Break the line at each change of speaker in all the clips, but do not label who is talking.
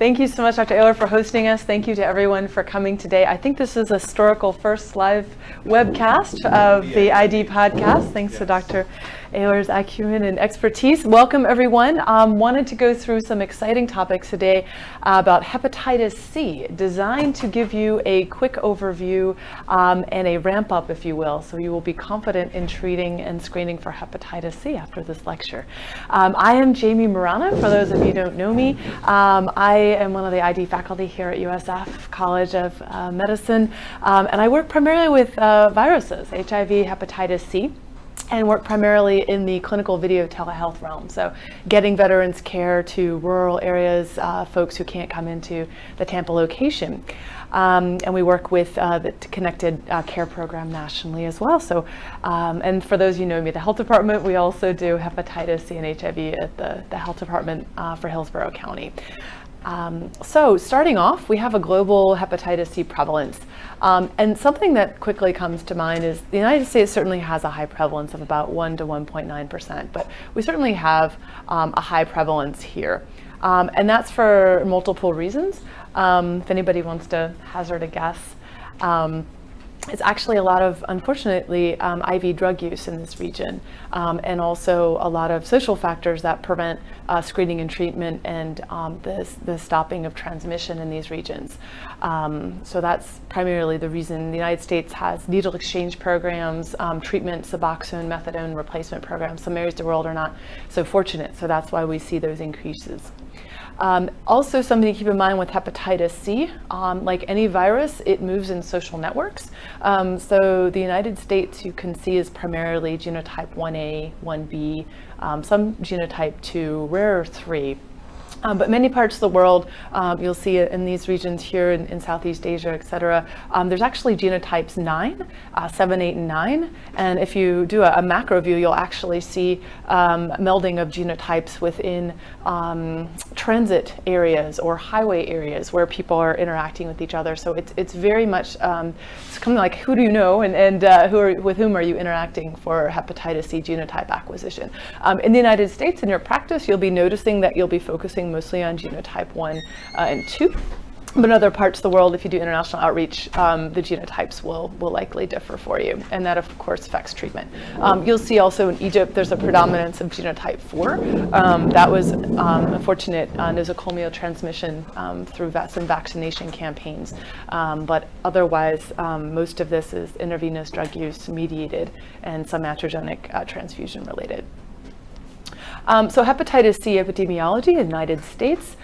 Thank you so much, Dr. Ehler, for hosting us. Thank you to everyone for coming today. I think this is a historical first live webcast of the IDPodcast. Thanks to Dr. Ehler's acumen and expertise. Welcome, everyone. Wanted to go through some exciting topics today about hepatitis C, designed to give you a quick overview and a ramp up, if you will, so you will be confident in treating and screening for hepatitis C after this lecture. I am Jamie Morano, for those of you who don't know me. I am one of the ID faculty here at USF College of Medicine, and I work primarily with viruses, HIV, hepatitis C, and work primarily in the clinical video telehealth realm. So getting veterans care to rural areas, folks who can't come into the Tampa location. And we work with the Connected Care Program nationally as well. So, and for those of you who know me, the health department, we also do hepatitis C and HIV at the health department for Hillsborough County. So starting off, we have a global hepatitis C prevalence. And something that quickly comes to mind is the United States certainly has a high prevalence of about 1 to 1.9%, but we certainly have a high prevalence here. And that's for multiple reasons. If anybody wants to hazard a guess, it's actually a lot of, unfortunately, IV drug use in this region, and also a lot of social factors that prevent screening and treatment and the stopping of transmission in these regions. So that's primarily the reason the United States has needle exchange programs, treatment, Suboxone, methadone replacement programs. Some areas of the world are not so fortunate, so that's why we see those increases. Also something to keep in mind with hepatitis C, like any virus, it moves in social networks. So the United States, you can see, is primarily genotype 1A, 1B, some genotype 2, rarer 3. But many parts of the world, you'll see it in these regions here in Southeast Asia, et cetera, there's actually genotypes 9, 7, 8, and 9. And if you do a macro view, you'll actually see melding of genotypes within transit areas or highway areas where people are interacting with each other. So it's very much, it's kind of like, who do you know and with whom are you interacting for hepatitis C genotype acquisition. In the United States, in your practice, you'll be noticing that you'll be focusing mostly on genotype 1 and 2. But in other parts of the world, if you do international outreach, the genotypes will likely differ for you. And that, of course, affects treatment. You'll see also in Egypt, there's a predominance of genotype 4. That was unfortunate nosocomial transmission through some vaccination campaigns. But otherwise, most of this is intravenous drug use mediated and some iatrogenic transfusion related. So hepatitis C epidemiology in the United States.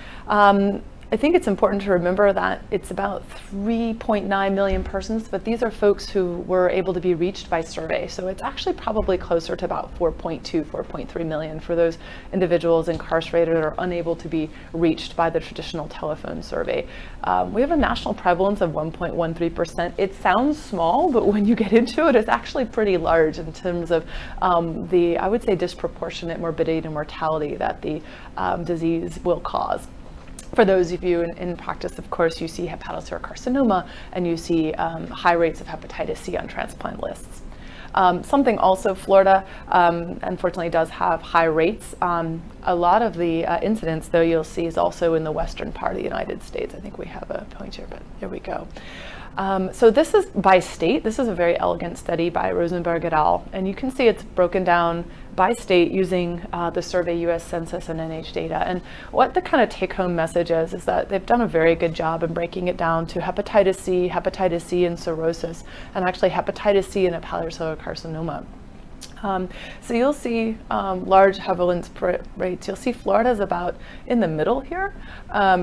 I think it's important to remember that it's about 3.9 million persons, but these are folks who were able to be reached by survey. So it's actually probably closer to about 4.2, 4.3 million for those individuals incarcerated or unable to be reached by the traditional telephone survey. We have a national prevalence of 1.13%. It sounds small, but when you get into it, it's actually pretty large in terms of the, I would say, disproportionate morbidity and mortality that the disease will cause. For those of you in practice, of course, you see hepatocellular carcinoma and you see high rates of hepatitis C on transplant lists. Something also, Florida unfortunately does have high rates. A lot of the incidence, though, you'll see is also in the western part of the United States. I think we have a point here, but here we go. So this is by state. This is a very elegant study by Rosenberg et al. And you can see it's broken down by state using the survey US Census and NH data. And what the kind of take-home message is that they've done a very good job in breaking it down to hepatitis C and cirrhosis, and actually hepatitis C and hepatocellular carcinoma. So you'll see large prevalence rates. You'll see Florida's about in the middle here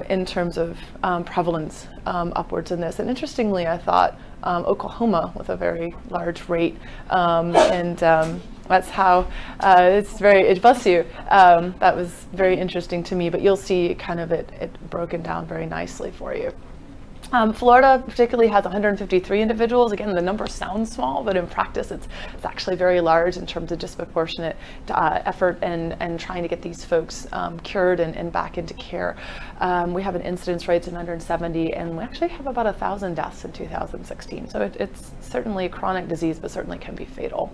in terms of prevalence upwards in this. And interestingly, I thought Oklahoma with a very large rate, and that's how bless you. That was very interesting to me, but you'll see kind of it broken down very nicely for you. Florida particularly has 153 individuals. Again, the number sounds small, but in practice it's actually very large in terms of disproportionate effort and trying to get these folks cured and back into care. We have an incidence rate of 170, and we actually have about 1,000 deaths in 2016. So it's certainly a chronic disease, but certainly can be fatal.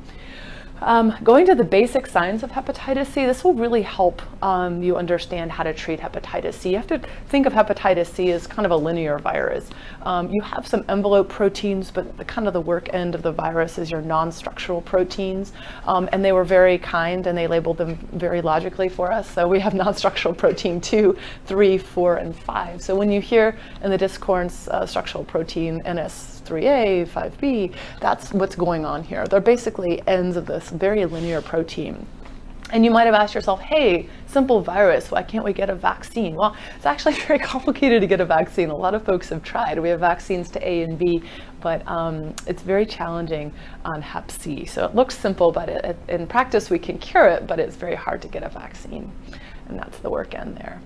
Going to the basic signs of hepatitis C, this will really help you understand how to treat hepatitis C. You have to think of hepatitis C as kind of a linear virus. You have some envelope proteins, but the work end of the virus is your non-structural proteins. And they were very kind and they labeled them very logically for us. So we have non-structural protein 2, 3, 4, and 5. So when you hear in the discourse structural protein NS3A, 5B, that's what's going on here. They're basically ends of this very linear protein. And you might have asked yourself, hey, simple virus, why can't we get a vaccine? Well, it's actually very complicated to get a vaccine. A lot of folks have tried. We have vaccines to A and B, but it's very challenging on Hep C. So it looks simple, but in practice we can cure it, but it's very hard to get a vaccine. And that's the work end there.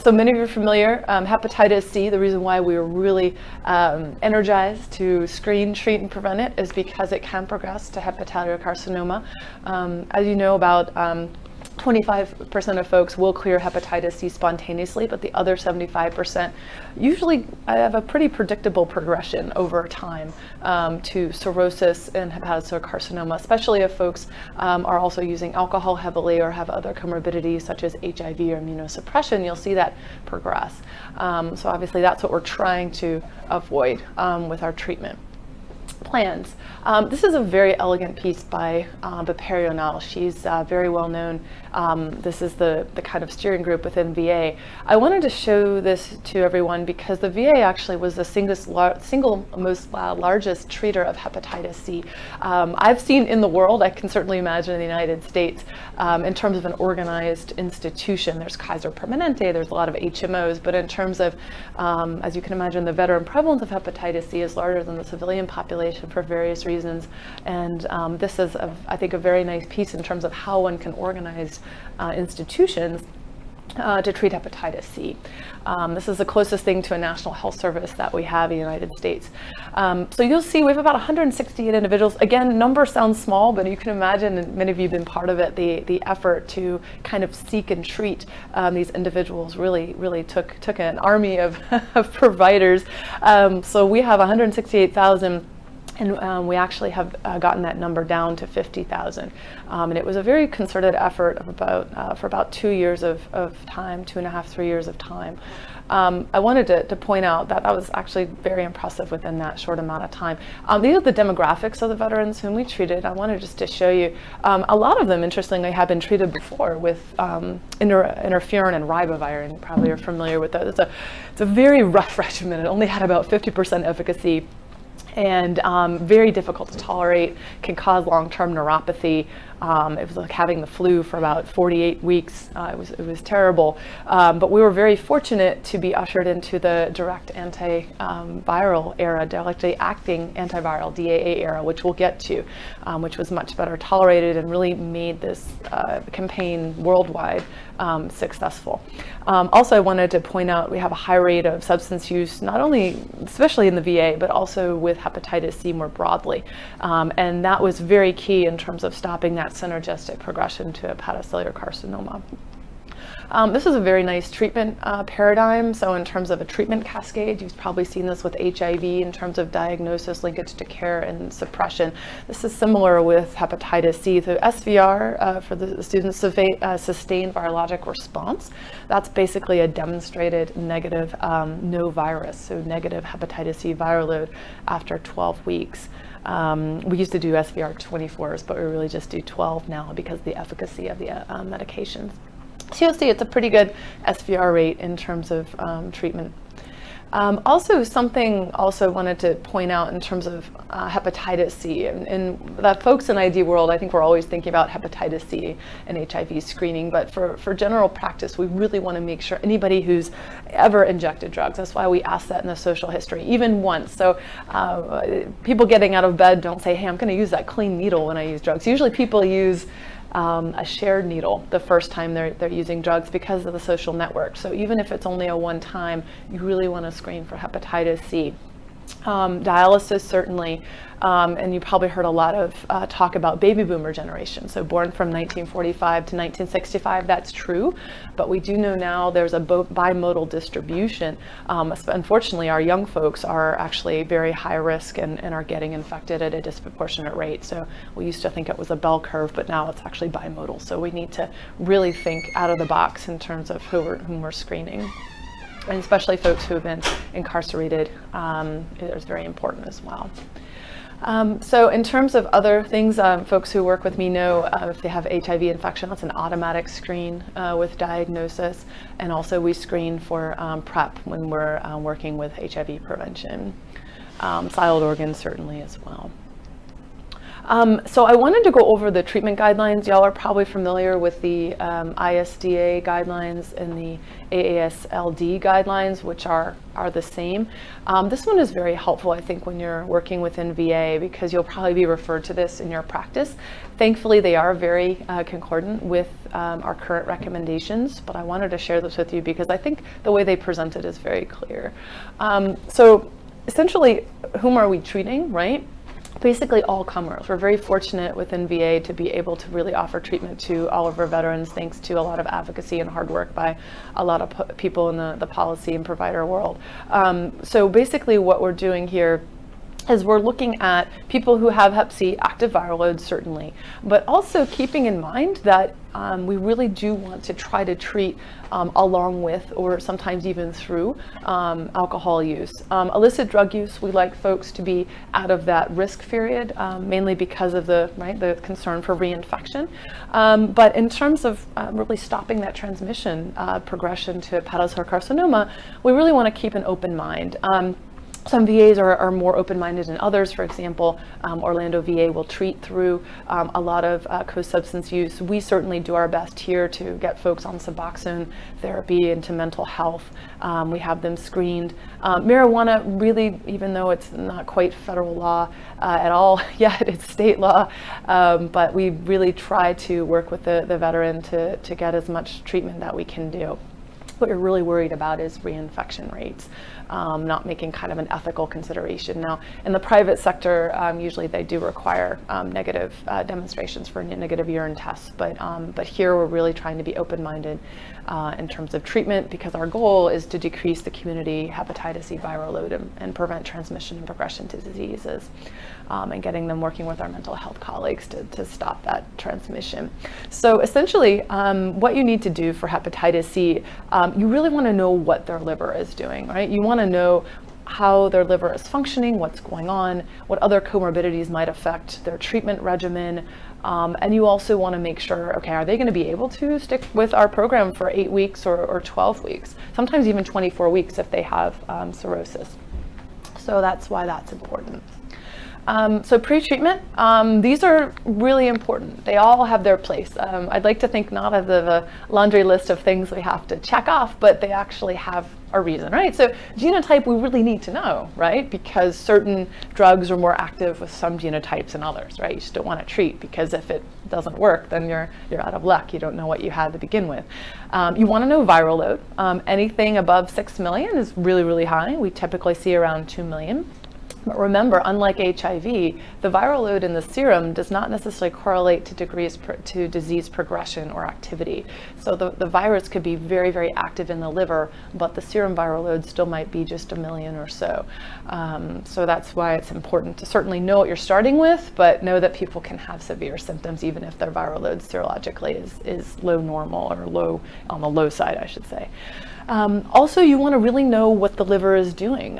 So many of you are familiar, hepatitis C, the reason why we were really energized to screen, treat, and prevent it is because it can progress to hepatitis carcinoma. As you know, about 25% of folks will clear hepatitis C spontaneously, but the other 75% usually have a pretty predictable progression over time to cirrhosis and hepatocellular carcinoma, especially if folks are also using alcohol heavily or have other comorbidities such as HIV or immunosuppression. You'll see that progress. So obviously that's what we're trying to avoid with our treatment plans. This is a very elegant piece by Morano. She's very well known. This is the kind of steering group within VA. I wanted to show this to everyone because the VA actually was the single most largest treater of hepatitis C. I've seen in the world, I can certainly imagine in the United States, in terms of an organized institution. There's Kaiser Permanente, there's a lot of HMOs, but in terms of, as you can imagine, the veteran prevalence of hepatitis C is larger than the civilian population for various reasons. And this is, I think, a very nice piece in terms of how one can organize institutions to treat hepatitis C. This is the closest thing to a national health service that we have in the United States. So you'll see we have about 168 individuals. Again, number sounds small, but you can imagine, and many of you have been part of it, the effort to kind of seek and treat these individuals really took an army of providers. So we have 168,000. And we actually have gotten that number down to 50,000. And it was a very concerted effort of for about 2 years of time, 2.5, 3 years of time. I wanted to point out that was actually very impressive within that short amount of time. These are the demographics of the veterans whom we treated. I wanted just to show you, a lot of them, interestingly, have been treated before with interferon and ribavirin. You probably are familiar with those. It's a very rough regimen. It only had about 50% efficacy. And very difficult to tolerate, can cause long-term neuropathy. It was like having the flu for about 48 weeks. It was terrible. But we were very fortunate to be ushered into the direct antiviral era, directly acting antiviral DAA era, which we'll get to, which was much better tolerated and really made this campaign worldwide successful. Also, I wanted to point out we have a high rate of substance use, not only, especially in the VA, but also with hepatitis C more broadly. And that was very key in terms of stopping that synergistic progression to hepatocellular carcinoma. This is a very nice treatment paradigm. So in terms of a treatment cascade, you've probably seen this with HIV in terms of diagnosis, linkage to care, and suppression. This is similar with hepatitis C. So SVR, for the students, sustained virologic response. That's basically a demonstrated negative no virus, so negative hepatitis C viral load after 12 weeks. We used to do SVR 24s, but we really just do 12 now because of the efficacy of the medications. So you'll see it's a pretty good SVR rate in terms of treatment. Also, something wanted to point out in terms of hepatitis C, and that folks in ID world, I think we're always thinking about hepatitis C and HIV screening, but for general practice, we really want to make sure anybody who's ever injected drugs, that's why we ask that in the social history, even once. So people getting out of bed don't say, hey, I'm going to use that clean needle when I use drugs. Usually people use a shared needle the first time they're using drugs because of the social network. So even if it's only a one time, you really want to screen for hepatitis C. Dialysis, certainly, and you probably heard a lot of talk about baby boomer generation, so born from 1945 to 1965. That's true, but we do know now there's a bimodal distribution. Unfortunately, our young folks are actually very high risk and are getting infected at a disproportionate rate. So we used to think it was a bell curve, but now it's actually bimodal. So we need to really think out of the box in terms of whom we're screening. And especially folks who have been incarcerated is very important as well. So in terms of other things, folks who work with me know if they have HIV infection, that's an automatic screen with diagnosis. And also we screen for PrEP when we're working with HIV prevention. Siloed organs certainly as well. So I wanted to go over the treatment guidelines. Y'all are probably familiar with the ISDA guidelines and the AASLD guidelines, which are the same. This one is very helpful, I think, when you're working within VA, because you'll probably be referred to this in your practice. Thankfully, they are very concordant with our current recommendations, but I wanted to share this with you because I think the way they present it is very clear. So essentially, whom are we treating, right? Basically all comers. We're very fortunate within VA to be able to really offer treatment to all of our veterans, thanks to a lot of advocacy and hard work by a lot of people in the policy and provider world. So basically what we're doing here is we're looking at people who have Hep C, active viral loads certainly, but also keeping in mind that we really do want to try to treat along with, or sometimes even through, alcohol use. Illicit drug use, we like folks to be out of that risk period, mainly because of the concern for reinfection. But in terms of really stopping that transmission progression to hepatocellular carcinoma, we really want to keep an open mind. Some VAs are more open-minded than others. For example, Orlando VA will treat through a lot of co-substance use. We certainly do our best here to get folks on Suboxone therapy into mental health. We have them screened. Marijuana, really, even though it's not quite federal law at all yet, it's state law, but we really try to work with the veteran to get as much treatment that we can do. What you're really worried about is reinfection rates, not making kind of an ethical consideration. Now, in the private sector, usually they do require negative demonstrations for negative urine tests, but here we're really trying to be open-minded in terms of treatment, because our goal is to decrease the community hepatitis C viral load and prevent transmission and progression to diseases, and getting them working with our mental health colleagues to stop that transmission. So essentially, what you need to do for hepatitis C, you really want to know what their liver is doing, right? You want to know how their liver is functioning, what's going on, what other comorbidities might affect their treatment regimen. And you also want to make sure, okay, are they going to be able to stick with our program for 8 weeks or 12 weeks, sometimes even 24 weeks if they have cirrhosis. So that's why that's important. So pre-treatment, these are really important. They all have their place. I'd like to think not of a laundry list of things we have to check off, but they actually have a reason, right? So genotype we really need to know, right? Because certain drugs are more active with some genotypes than others, right? You just don't want to treat, because if it doesn't work, then you're out of luck. You don't know what you had to begin with. You want to know viral load. Anything above 6 million is really, really high. We typically see around 2 million. But remember, unlike HIV, the viral load in the serum does not necessarily correlate to disease progression or activity. So the virus could be very, very active in the liver, but the serum viral load still might be just 1 million or so. So that's why it's important to certainly know what you're starting with, but know that people can have severe symptoms even if their viral load serologically is low normal, or low, on the low side, I should say. Also, you want to really know what the liver is doing.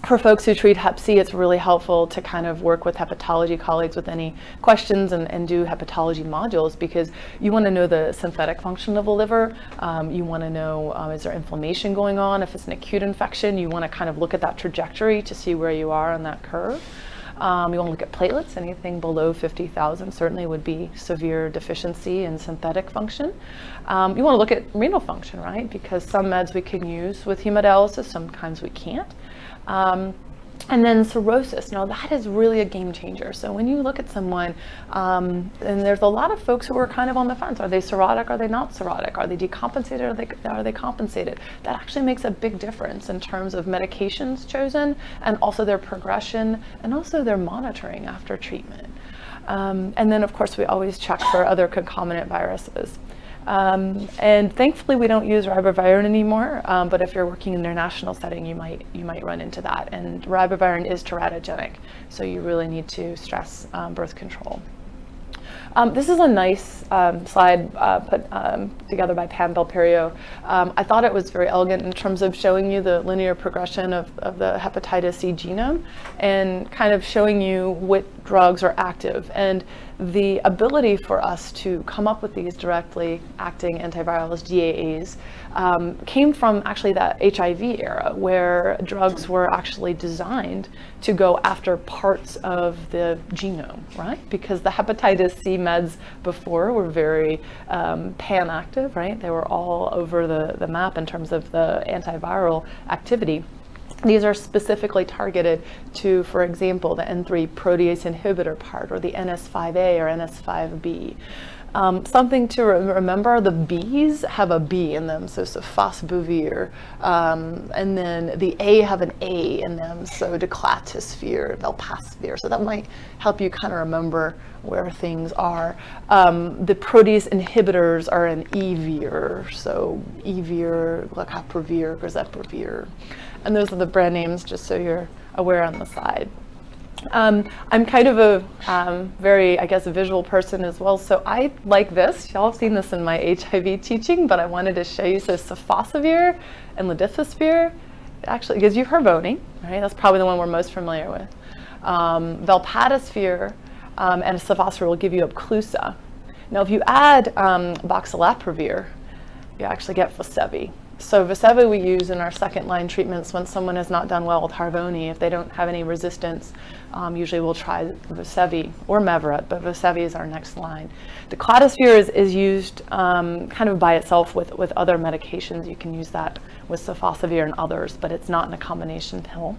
For folks who treat Hep C, it's really helpful to kind of work with hepatology colleagues with any questions and do hepatology modules, because you want to know the synthetic function of the liver. You want to know, is there inflammation going on? If it's an acute infection, you want to kind of look at that trajectory to see where you are on that curve. You want to look at platelets. Anything below 50,000 certainly would be severe deficiency in synthetic function. You want to look at renal function, right? Because some meds we can use with hemodialysis, sometimes we can't. And then cirrhosis. Now that is really a game changer. So when you look at someone, and there's a lot of folks who are kind of on the fence. Are they cirrhotic? Are they not cirrhotic? Are they decompensated? Are they compensated? That actually makes a big difference in terms of medications chosen, and also their progression, and also their monitoring after treatment. And then of course we always check for other concomitant viruses. And thankfully we don't use ribavirin anymore, but if you're working in an international setting, you might run into that. And ribavirin is teratogenic, so you really need to stress birth control. This is a nice slide put together by Pam Belperio. I thought it was very elegant in terms of showing you the linear progression of the hepatitis C genome, and kind of showing you what drugs are active. And the ability for us to come up with these directly acting antivirals, DAAs, came from actually that HIV era, where drugs were actually designed to go after parts of the genome, right? Because the hepatitis C meds before were very pan-active, right? They were all over the map in terms of the antiviral activity. These are specifically targeted to, for example, the N3 protease inhibitor part, or the NS5A or NS5B. Something to remember, the B's have a B in them, so sofosbuvir, and then the A have an A in them, so declatosphere, velpasphere, so that might help you kind of remember where things are. The protease inhibitors are an EVIR, so EVIR, glucoprevir, grazeprevir, and those are the brand names, just so you're aware on the side. I'm kind of a very, I guess, a visual person as well, so I like this. Y'all have seen this in my HIV teaching, but I wanted to show you. So sofosbuvir and lediphosphere, actually, because you've heard voting, right? That's probably the one we're most familiar with. Velpatasvir and sofosbuvir will give you Epclusa. Now, if you add boxelaprevir, you actually get Vosevi. So Vosevi we use in our second line treatments when someone has not done well with Harvoni. If they don't have any resistance, usually we'll try Vosevi or Mevaret, but Vosevi is our next line. Declatosphere is used kind of by itself with other medications. You can use that with sofosbuvir and others, but it's not in a combination pill.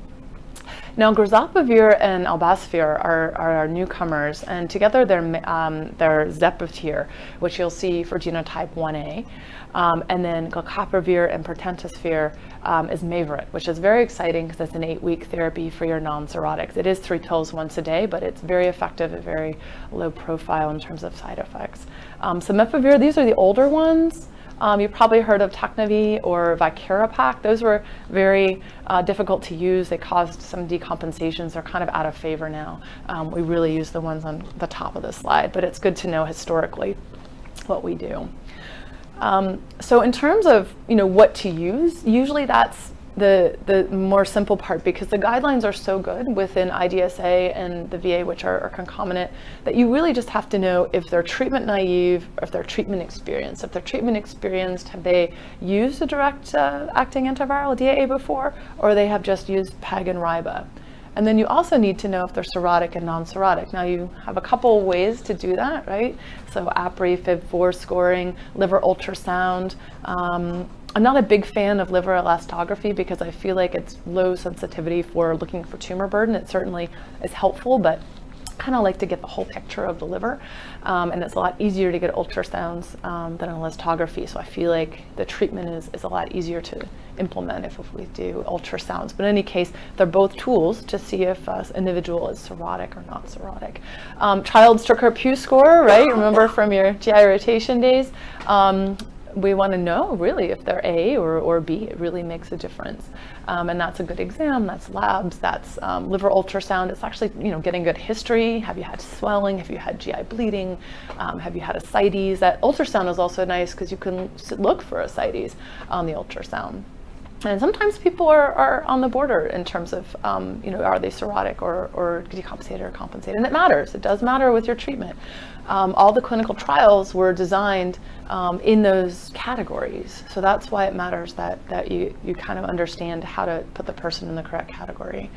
Now, grazeprevir and albasvir are our newcomers, and together they're Zepivir, which you'll see for genotype 1A. And then glucoprevir and pertentasvir is Mevaret, which is very exciting because it's an 8-week therapy for your non-cirrhotics. It is 3 pills once a day, but it's very effective and very low profile in terms of side effects. So Mepivir, these are the older ones. You've probably heard of Tecnavi or Vicarapac. Those were very difficult to use. They caused some decompensations. They're kind of out of favor now. We really use the ones on the top of the slide, but it's good to know historically what we do. So in terms of what to use, usually that's the more simple part, because the guidelines are so good within IDSA and the VA, which are concomitant, that you really just have to know if they're treatment naive or if they're treatment experienced. If they're treatment experienced, have they used a direct acting antiviral DAA before, or they have just used PEG and RIBA? And then you also need to know if they're cirrhotic and non-cirrhotic. Now you have a couple ways to do that, right? So APRI, FIB4 scoring, liver ultrasound. I'm not a big fan of liver elastography because I feel like it's low sensitivity for looking for tumor burden. It certainly is helpful, but kind of like to get the whole picture of the liver, and it's a lot easier to get ultrasounds than elastography, so I feel like the treatment is a lot easier to implement if we do ultrasounds. But in any case, they're both tools to see if an individual is cirrhotic or not cirrhotic. Child-Stokes-Pugh score, right? Remember from your GI irritation days? We want to know really if they're A or B. It really makes a difference, and that's a good exam. That's labs. That's liver ultrasound. It's actually getting good history. Have you had swelling? Have you had GI bleeding? Have you had ascites? That ultrasound is also nice because you can look for ascites on the ultrasound. And sometimes people are on the border in terms of, are they cirrhotic or decompensated or compensated? And it matters. It does matter with your treatment. All the clinical trials were designed in those categories. So that's why it matters that you kind of understand how to put the person in the correct category.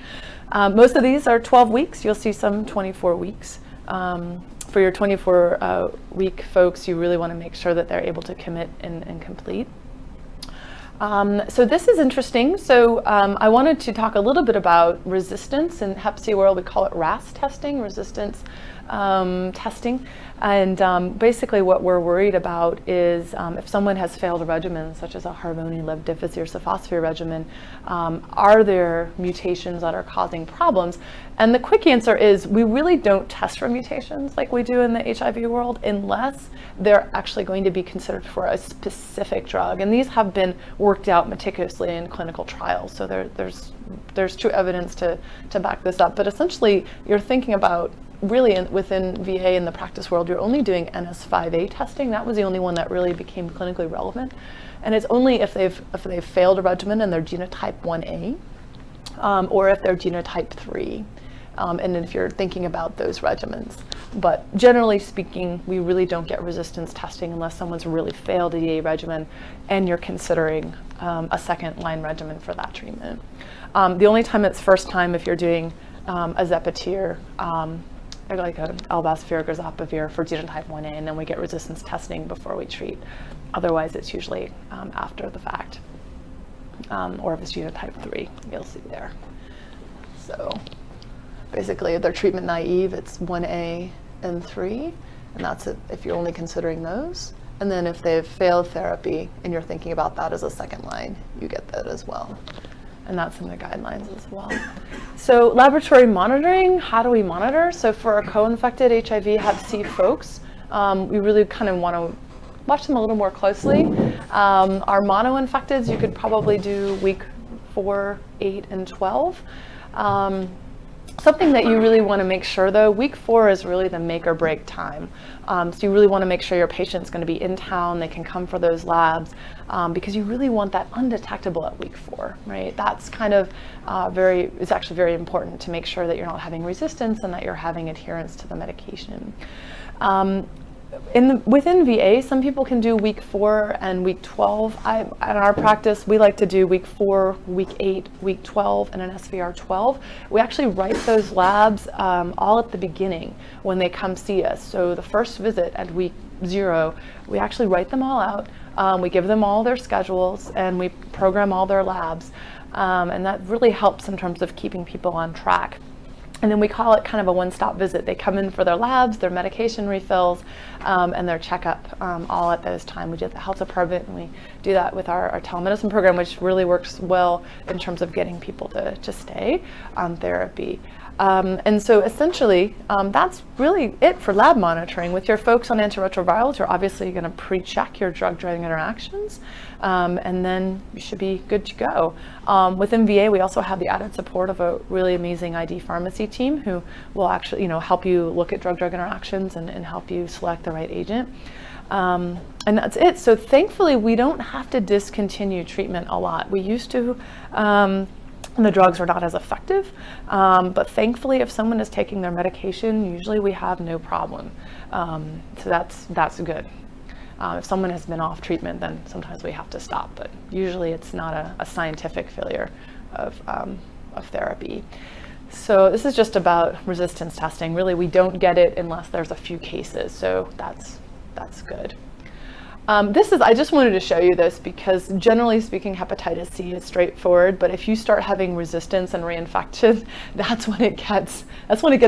Most of these are 12 weeks. You'll see some 24 weeks. For your 24-week folks, you really want to make sure that they're able to commit and complete. So this is interesting. So I wanted to talk a little bit about resistance. In Hep C world, we call it RAS testing, resistance testing. And basically what we're worried about is if someone has failed a regimen, such as a Harvoni, Lev-Difficile, Sofosbuvir regimen, are there mutations that are causing problems? And the quick answer is we really don't test for mutations like we do in the HIV world unless they're actually going to be considered for a specific drug. And these have been worked out meticulously in clinical trials. So there's true evidence to back this up. But essentially, you're thinking about really within VA in the practice world, you're only doing NS5A testing. That was the only one that really became clinically relevant. And it's only if they've failed a regimen and they're genotype 1A, or if they're genotype 3. And if you're thinking about those regimens. But generally speaking, we really don't get resistance testing unless someone's really failed a DA regimen and you're considering a second line regimen for that treatment. The only time it's first time if you're doing a Zepatir, or like a Elbasvir or Grazopavir for genotype 1A, and then we get resistance testing before we treat. Otherwise, it's usually after the fact. Or if it's genotype 3, you'll see there. So basically, if they're treatment naive, it's 1A and 3, and that's it if you're only considering those. And then if they've failed therapy and you're thinking about that as a second line, you get that as well. And that's in the guidelines as well. So laboratory monitoring, how do we monitor? So for our co-infected HIV Hep C folks, we really kind of want to watch them a little more closely. Our mono-infecteds, you could probably do week 4, 8, and 12. Something that you really want to make sure though, week 4 is really the make or break time. So you really want to make sure your patient's going to be in town, they can come for those labs, because you really want that undetectable at week 4, right? That's kind of it's actually very important to make sure that you're not having resistance and that you're having adherence to the medication. Within VA, some people can do week 4 and week 12. In our practice, we like to do week 4, week 8, week 12, and an SVR 12. We actually write those labs all at the beginning when they come see us. So the first visit at week 0, we actually write them all out. We give them all their schedules and we program all their labs. And that really helps in terms of keeping people on track. And then we call it kind of a one-stop visit. They come in for their labs, their medication refills, and their checkup all at those times. We do the health department, and we do that with our telemedicine program, which really works well in terms of getting people to stay on therapy. And so essentially, that's really it for lab monitoring. With your folks on antiretrovirals, you're obviously going to pre-check your drug-drug interactions, and then you should be good to go. Within VA, we also have the added support of a really amazing ID pharmacy team who will actually, help you look at drug-drug interactions and help you select the right agent. And that's it. So thankfully, we don't have to discontinue treatment a lot. We used to. The drugs are not as effective, but thankfully if someone is taking their medication, usually we have no problem. So that's good. If someone has been off treatment, then sometimes we have to stop, but usually it's not a scientific failure of therapy. So this is just about resistance testing. Really, we don't get it unless there's a few cases, so that's good. I just wanted to show you this because generally speaking, hepatitis C is straightforward, but if you start having resistance and reinfection, that's when it gets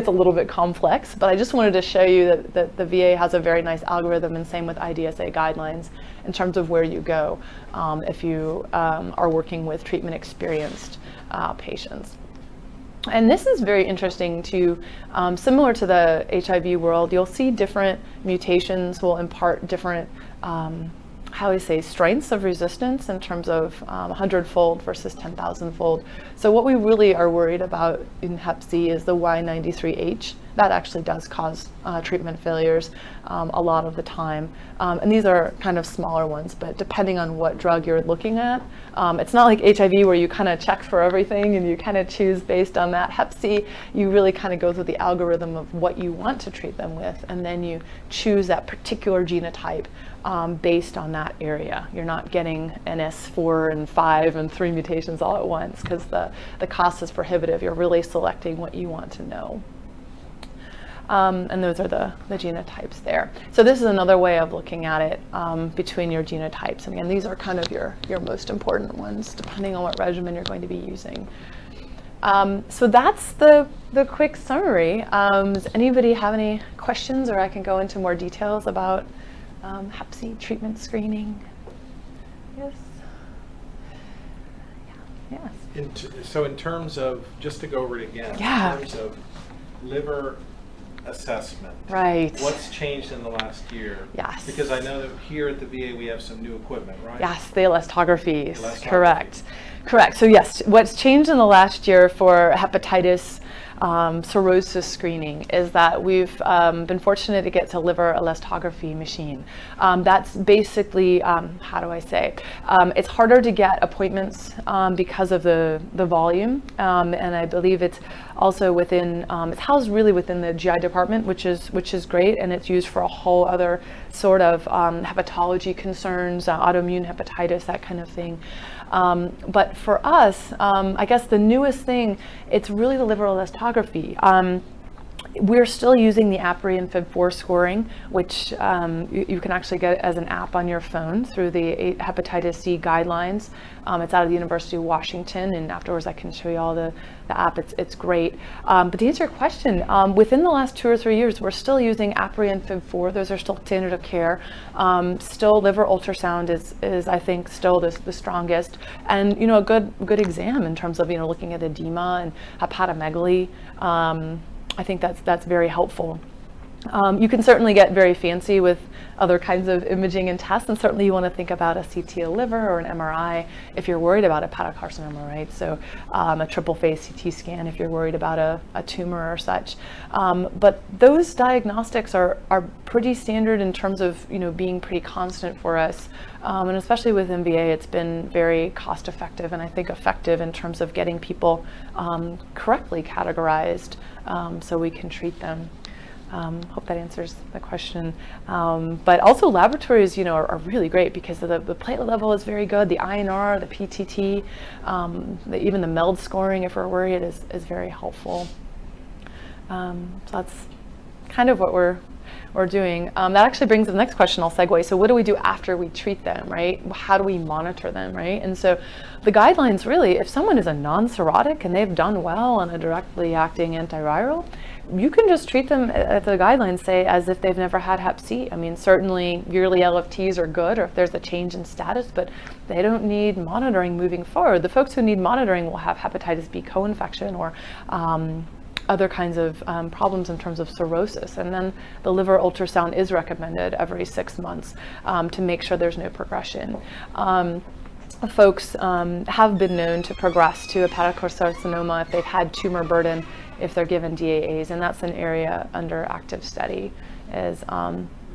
a little bit complex. But I just wanted to show you that the VA has a very nice algorithm, and same with IDSA guidelines in terms of where you go if you are working with treatment experienced patients. And this is very interesting too. Similar to the HIV world, you'll see different mutations will impart different strengths of resistance in terms of 100-fold versus 10,000-fold. So what we really are worried about in Hep C is the Y93H. That actually does cause treatment failures a lot of the time. And these are kind of smaller ones, but depending on what drug you're looking at, it's not like HIV where you kind of check for everything and you kind of choose based on that. Hep C, you really kind of go through the algorithm of what you want to treat them with, and then you choose that particular genotype based on that area. You're not getting NS4 and 5 and 3 mutations all at once because the cost is prohibitive. You're really selecting what you want to know. And those are the genotypes there. So this is another way of looking at it between your genotypes. And again, these are kind of your most important ones, depending on what regimen you're going to be using. So that's the quick summary. Does anybody have any questions, or I can go into more details about Hep C treatment screening? Yes. Yeah. Yes.
So in terms of, just to go over it again,
yeah.
In terms of liver assessment,
right?
What's changed in the last year?
Yes.
Because I know that here at the VA we have some new equipment, right?
Yes, the elastographies. Correct. So yes, what's changed in the last year for hepatitis cirrhosis screening is that we've been fortunate to get to liver elastography machine. That's basically, how do I say, it's harder to get appointments because of the volume, and I believe it's also within, it's housed really within the GI department, which is great, and it's used for a whole other sort of hepatology concerns, autoimmune hepatitis, that kind of thing. But for us, I guess the newest thing, it's really the liver elastography. We're still using the APRI and FIB4 scoring, which you can actually get as an app on your phone through the Hepatitis C guidelines. It's out of the University of Washington, and afterwards I can show you all the app. It's great. But to answer your question, within the last 2 or 3 years, we're still using APRI and FIB4. Those are still standard of care. Still, liver ultrasound is I think still the strongest, and a good exam in terms of looking at edema and hepatomegaly. I think that's very helpful. You can certainly get very fancy with other kinds of imaging and tests, and certainly you want to think about a CT of liver or an MRI if you're worried about a hepatocarcinoma, right? So a triple phase CT scan if you're worried about a tumor or such. But those diagnostics are pretty standard in terms of being pretty constant for us, and especially with MVA, it's been very cost effective and I think effective in terms of getting people correctly categorized so we can treat them. Hope that answers the question. But also laboratories, are really great because the platelet level is very good. The INR, the PTT, even the MELD scoring, if we're worried, is very helpful. So that's kind of what we're doing. That actually brings the next question. I'll segue. So what do we do after we treat them, right? How do we monitor them, right? And so the guidelines really, if someone is a non-cirrhotic and they've done well on a directly acting antiviral, you can just treat them, as the guidelines say, as if they've never had Hep C. I mean, certainly yearly LFTs are good, or if there's a change in status, but they don't need monitoring moving forward. The folks who need monitoring will have Hepatitis B co-infection or other kinds of problems in terms of cirrhosis. And then the liver ultrasound is recommended every 6 months to make sure there's no progression. Folks have been known to progress to hepatocarcinoma if they've had tumor burden, if they're given DAAs, and that's an area under active study. Is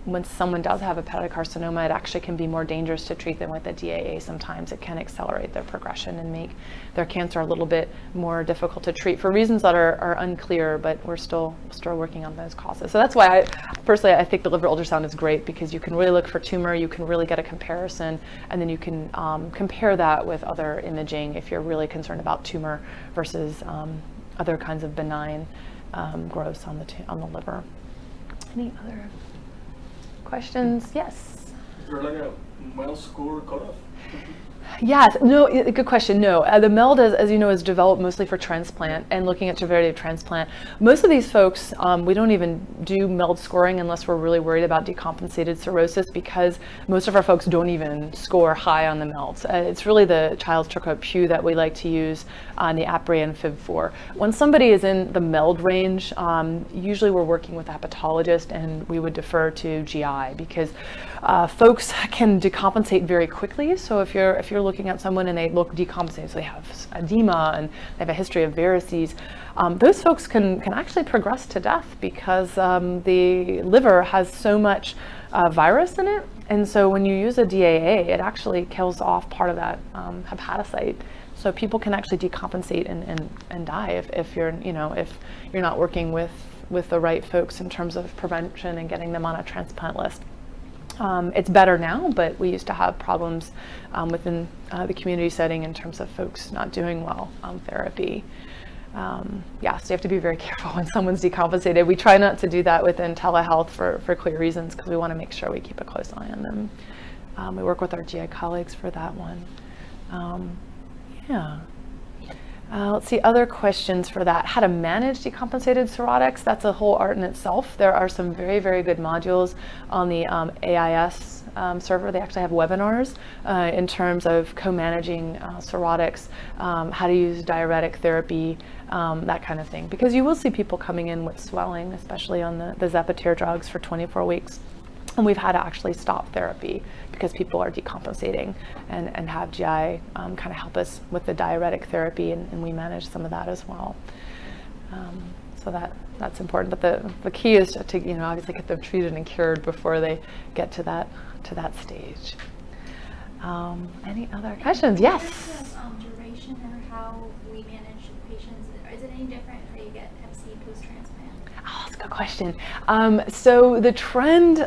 when someone does have a hepatocarcinoma, it actually can be more dangerous to treat them with a DAA. Sometimes it can accelerate their progression and make their cancer a little bit more difficult to treat for reasons that are unclear, but we're still working on those causes. So that's why I think the liver ultrasound is great, because you can really look for tumor, you can really get a comparison, and then you can compare that with other imaging if you're really concerned about tumor versus other kinds of benign growths on the liver. Any other questions? Yes.
Is there like a MELD score cutoff?
Yes, no, good question. No, the MELD, as you know, is developed mostly for transplant and looking at severity of transplant. Most of these folks, we don't even do MELD scoring unless we're really worried about decompensated cirrhosis, because most of our folks don't even score high on the MELDs. It's really the Childs-Turcotte-Pugh that we like to use on the APRI and FIB4. When somebody is in the MELD range, usually we're working with a hepatologist, and we would defer to GI, because folks can decompensate very quickly. So if you're looking at someone and they look decompensated, so they have edema and they have a history of varices, those folks can actually progress to death, because the liver has so much virus in it, and so when you use a DAA, it actually kills off part of that hepatocyte. So people can actually decompensate and die if you're not working with the right folks in terms of prevention and getting them on a transplant list. It's better now, but we used to have problems within the community setting in terms of folks not doing well on therapy. Yeah, so you have to be very careful when someone's decompensated. We try not to do that within telehealth for clear reasons, because we want to make sure we keep a close eye on them. We work with our GI colleagues for that one. Yeah. Let's see, other questions for that. How to manage decompensated cirrhotics. That's a whole art in itself. There are some very, very good modules on the AIS server. They actually have webinars in terms of co-managing cirrhotics, how to use diuretic therapy, that kind of thing. Because you will see people coming in with swelling, especially on the Zepatier drugs for 24 weeks. And we've had to actually stop therapy because people are decompensating, and have GI kind of help us with the diuretic therapy, and we manage some of that as well. So that's important. But the key is to obviously get them treated and cured before they get to that stage. Any other questions? Yes.
Duration or how we manage patients, is it any different if they get Hep C post-transplant?
Oh, that's a good question. So the trend,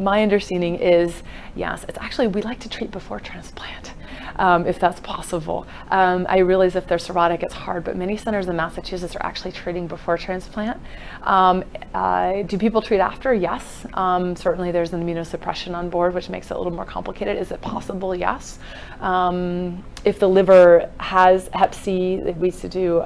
my understanding is, yes, it's actually, we like to treat before transplant, if that's possible. I realize if they're cirrhotic, it's hard, but many centers in Massachusetts are actually treating before transplant. Do people treat after? Yes. Certainly there's an immunosuppression on board, which makes it a little more complicated. Is it possible? Yes. If the liver has Hep C, we used to do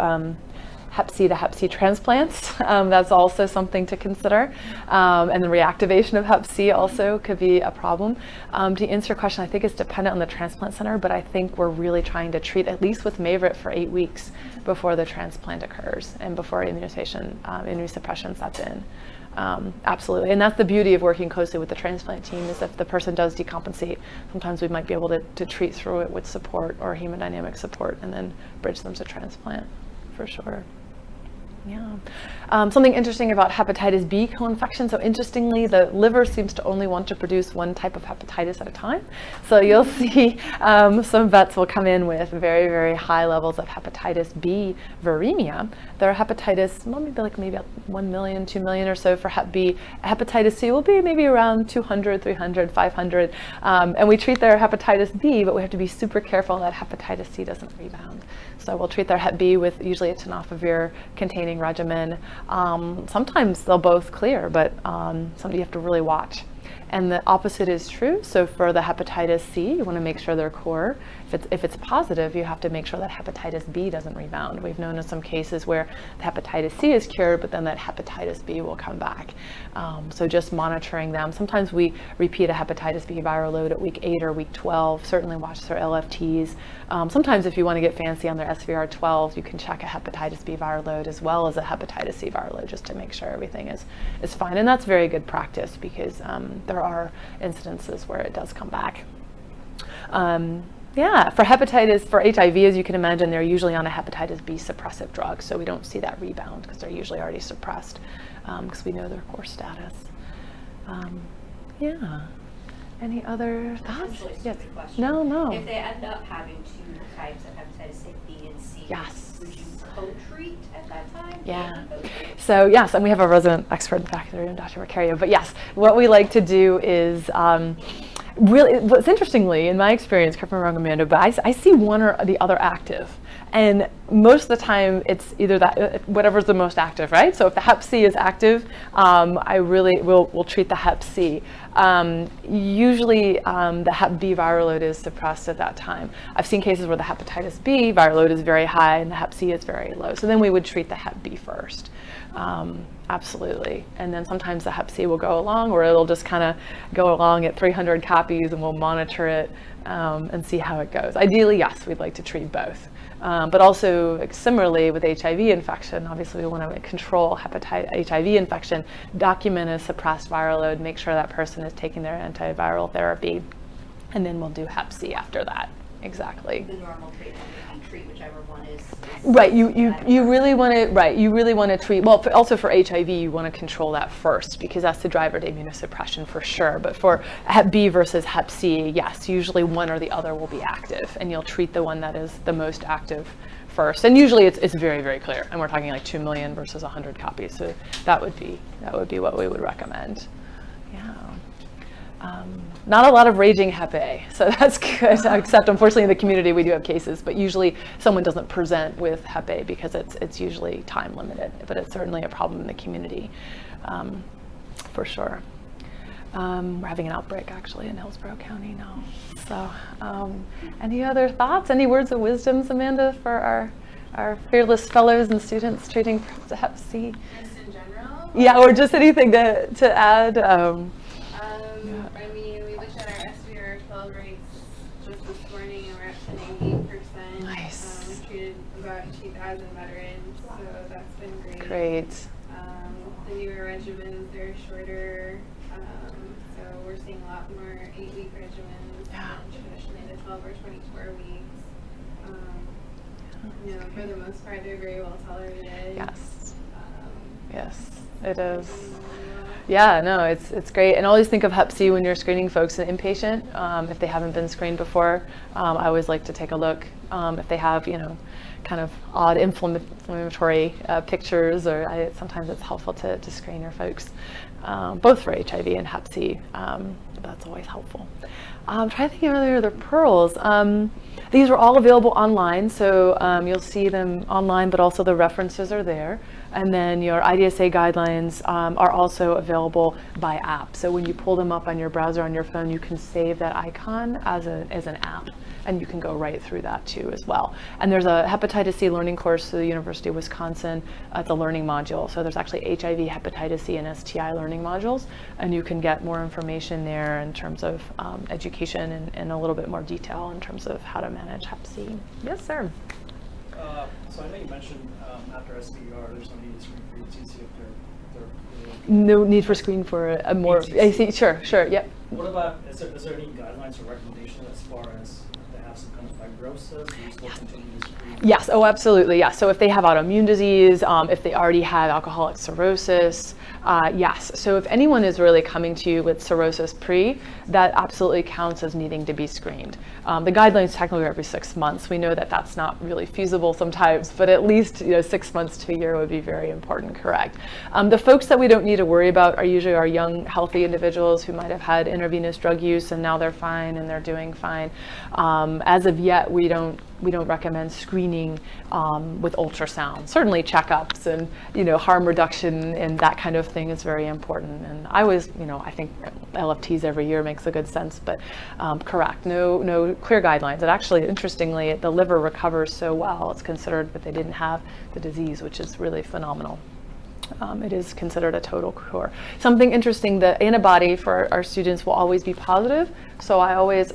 Hep C to Hep C transplants. That's also something to consider. And the reactivation of Hep C also could be a problem. To answer your question, I think it's dependent on the transplant center, but I think we're really trying to treat, at least with Mavorite, for 8 weeks before the transplant occurs and before immunosuppression sets in. Absolutely. And that's the beauty of working closely with the transplant team, is if the person does decompensate, sometimes we might be able to treat through it with support or hemodynamic support and then bridge them to transplant, for sure. Yeah. Something interesting about hepatitis B co-infection. So interestingly, the liver seems to only want to produce one type of hepatitis at a time. So you'll see some vets will come in with very, very high levels of hepatitis B viremia. Their hepatitis, well, maybe 1 million, 2 million or so for Hep B. Hepatitis C will be maybe around 200, 300, 500. And we treat their hepatitis B, but we have to be super careful that hepatitis C doesn't rebound. So we'll treat their Hep B with usually a tenofovir containing regimen. Sometimes they'll both clear, but you have to really watch. And the opposite is true. So for the hepatitis C, you want to make sure they're core. If it's positive, you have to make sure that hepatitis B doesn't rebound. We've known in some cases where the hepatitis C is cured, but then that hepatitis B will come back. So just monitoring them. Sometimes we repeat a hepatitis B viral load at week 8 or week 12. Certainly watch their LFTs. Sometimes if you want to get fancy on their SVR12, you can check a hepatitis B viral load as well as a hepatitis C viral load, just to make sure everything is fine. And that's very good practice, because there are incidences where it does come back. Yeah, for HIV, as you can imagine, they're usually on a hepatitis B suppressive drug, so we don't see that rebound because they're usually already suppressed, because we know their core status. Yeah. Any other thoughts? Yes. No.
If they end up having 2 types of hepatitis B and C,
yes,
would you co-treat at that time?
Yeah. So yes, and we have a resident expert in the back of the room, Dr. Macario. But yes, what we like to do is really, what's interestingly, in my experience, correct me if I'm wrong, Amanda, but I see one or the other active. And most of the time, it's either that, whatever's the most active, right? So if the Hep C is active, I really will treat the Hep C. Usually, the Hep B viral load is suppressed at that time. I've seen cases where the hepatitis B viral load is very high and the Hep C is very low. So then we would treat the Hep B first. Absolutely. And then sometimes the Hep C will go along, or it'll just kind of go along at 300 copies, and we'll monitor it and see how it goes. Ideally, yes, we'd like to treat both. But also, similarly with HIV infection, obviously we want to control HIV infection, document a suppressed viral load, make sure that person is taking their antiviral therapy, and then we'll do Hep C after that. Exactly.
The normal treatment, you treat whichever one is
right. You really want to You really want to treat. Well, also for HIV, you want to control that first, because that's the driver to immunosuppression for sure. But for Hep B versus Hep C, yes, usually one or the other will be active, and you'll treat the one that is the most active first. And usually it's very, very clear, and we're talking like 2 million versus 100 copies. So that would be what we would recommend. Yeah. Not a lot of raging Hep A, so that's good. Except unfortunately in the community we do have cases, but usually someone doesn't present with Hep A because it's usually time limited, but it's certainly a problem in the community, for sure. We're having an outbreak actually in Hillsborough County now. So any other thoughts, any words of wisdom, Amanda, for our fearless fellows and students treating Hep C?
Just in general?
Yeah, or just anything to add.
I mean, we looked at our SVR12 rates just this morning, and we're up to 98%.
Nice.
We've treated about 2,000 veterans, so that's been great.
Great.
The newer regimens, they're shorter, so we're seeing a lot more 8-week regimens than traditionally the 12 or 24 weeks. For the most part, they're very well tolerated.
Yes. Yes, it is. Yeah, no, it's great. And always think of Hep C when you're screening folks in inpatient. If they haven't been screened before, I always like to take a look if they have, kind of odd inflammatory pictures, or sometimes it's helpful to screen your folks, both for HIV and Hep C. That's always helpful. I'm trying to think of any other pearls. These are all available online, so you'll see them online, but also the references are there. And then your IDSA guidelines are also available by app. So when you pull them up on your browser on your phone, you can save that icon as an app, and you can go right through that too as well. And there's a hepatitis C learning course through the University of Wisconsin. It's a learning module. So there's actually HIV, hepatitis C, and STI learning modules, and you can get more information there in terms of education and a little bit more detail in terms of how to manage Hep C. Yes, sir.
So I know you mentioned after SVR, there's no need to screen for ETC if they're
No need for screen for a more. I see. Sure. Yep.
What about, is there any guidelines or recommendations as far as if they have some kind of fibrosis, do you still continue to screen?
Yes. Oh, absolutely. Yeah. So if they have autoimmune disease, if they already have alcoholic cirrhosis, yes. So if anyone is really coming to you with cirrhosis pre, that absolutely counts as needing to be screened. The guidelines technically are every 6 months. We know that that's not really feasible sometimes, but at least 6 months to a year would be very important. Correct. The folks that we don't need to worry about are usually our young, healthy individuals who might have had intravenous drug use and now they're fine and they're doing fine. As of yet, we don't recommend screening with ultrasound. Certainly checkups and harm reduction and that kind of thing is very important. And I always, I think LFTs every year makes a good sense, but correct, no clear guidelines. And actually, interestingly, the liver recovers so well, it's considered that they didn't have the disease, which is really phenomenal. It is considered a total cure. Something interesting, the antibody for our students will always be positive. So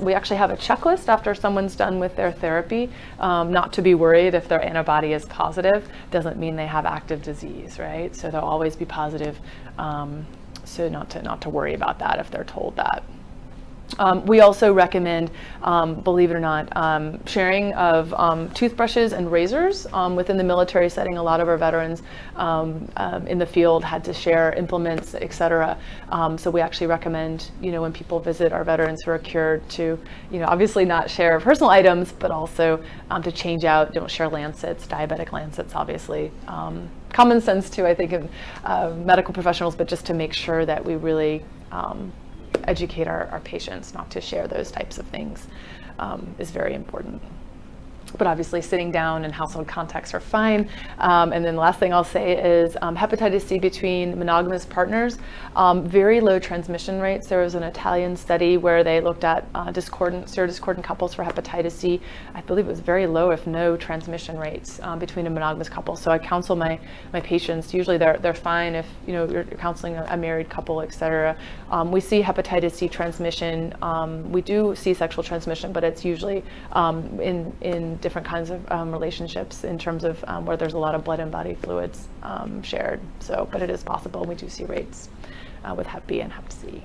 we actually have a checklist after someone's done with their therapy, not to be worried if their antibody is positive. Doesn't mean they have active disease, right? So they'll always be positive. So not to worry about that if they're told that. We also recommend, believe it or not, sharing of toothbrushes and razors within the military setting. A lot of our veterans in the field had to share implements, et cetera. So we actually recommend, when people visit our veterans who are cured to, obviously not share personal items, but also to change out, don't share lancets, diabetic lancets, obviously. Common sense too, I think, in medical professionals, but just to make sure that we really educate our patients not to share those types of things is very important. But obviously sitting down in household contexts are fine. And then the last thing I'll say is hepatitis C between monogamous partners, very low transmission rates. There was an Italian study where they looked at serodiscordant couples for hepatitis C. I believe it was very low, if no, transmission rates between a monogamous couple. So I counsel my patients, usually they're fine if you're counseling a married couple, et cetera. We see hepatitis C transmission. We do see sexual transmission, but it's usually in different kinds of relationships in terms of where there's a lot of blood and body fluids shared. So, but it is possible. We do see rates with Hep B and Hep C,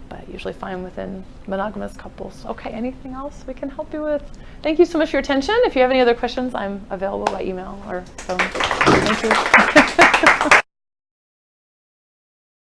but usually fine within monogamous couples. Okay, anything else we can help you with? Thank you so much for your attention. If you have any other questions, I'm available by email or phone. Thank you.